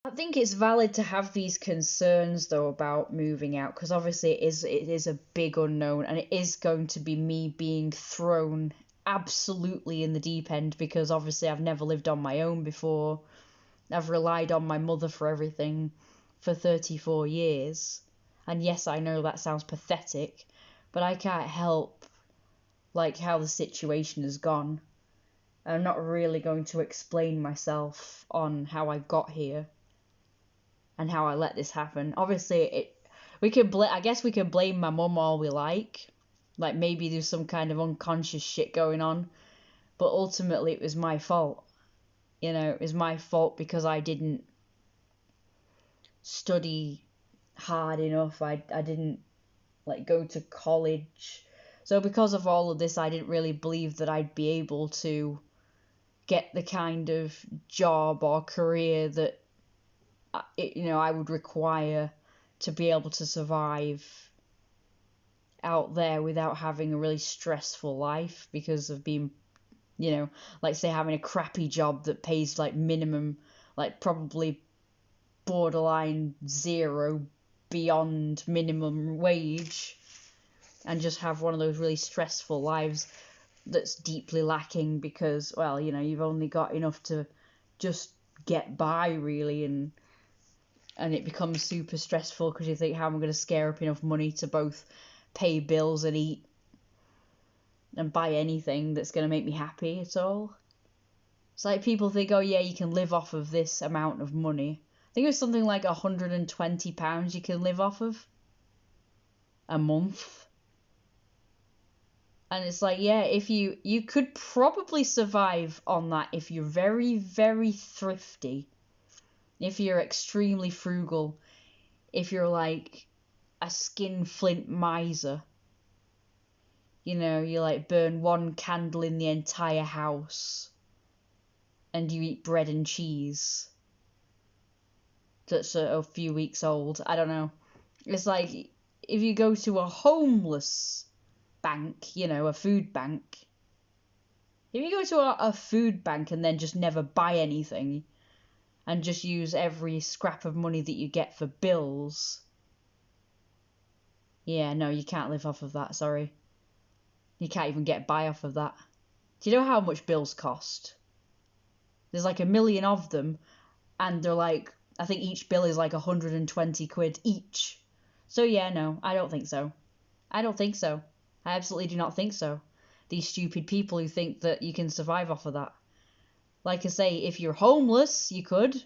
I think it's valid to have these concerns though about moving out, because obviously it is a big unknown, and it is going to be me being thrown absolutely in the deep end, because obviously I've never lived on my own before. I've relied on my mother for everything for 34 years. And yes, I know that sounds pathetic, but I can't help like how the situation has gone. I'm not really going to explain myself on how I got here and how I let this happen. Obviously, I guess we can blame my mum all we like maybe there's some kind of unconscious shit going on, but ultimately it was my fault. It was my fault because I didn't study hard enough. I didn't like go to college. So because of all of this, I didn't really believe that I'd be able to get the kind of job or career that I would require to be able to survive out there without having a really stressful life because of being, like say having a crappy job that pays like minimum, like probably borderline zero beyond minimum wage, and just have one of those really stressful lives that's deeply lacking because, well, you've only got enough to just get by really, and it becomes super stressful because you think, how am I going to scare up enough money to both pay bills and eat and buy anything that's going to make me happy at all? It's like people think, oh yeah, you can live off of this amount of money. I think it was something like £120 you can live off of a month. And it's like, yeah, if you could probably survive on that if you're very, very thrifty, if you're extremely frugal, if you're like a skinflint miser. You like burn one candle in the entire house and you eat bread and cheese that's a few weeks old. I don't know. It's like if you go to a homeless bank, a food bank. If you go to a food bank and then just never buy anything and just use every scrap of money that you get for bills, yeah, no, you can't live off of that, sorry. You can't even get by off of that. Do you know how much bills cost? There's like a million of them, and they're like, I think each bill is like 120 quid each. So yeah, no, I don't think so. I don't think so. I absolutely do not think so. These stupid people who think that you can survive off of that. Like I say, if you're homeless, you could.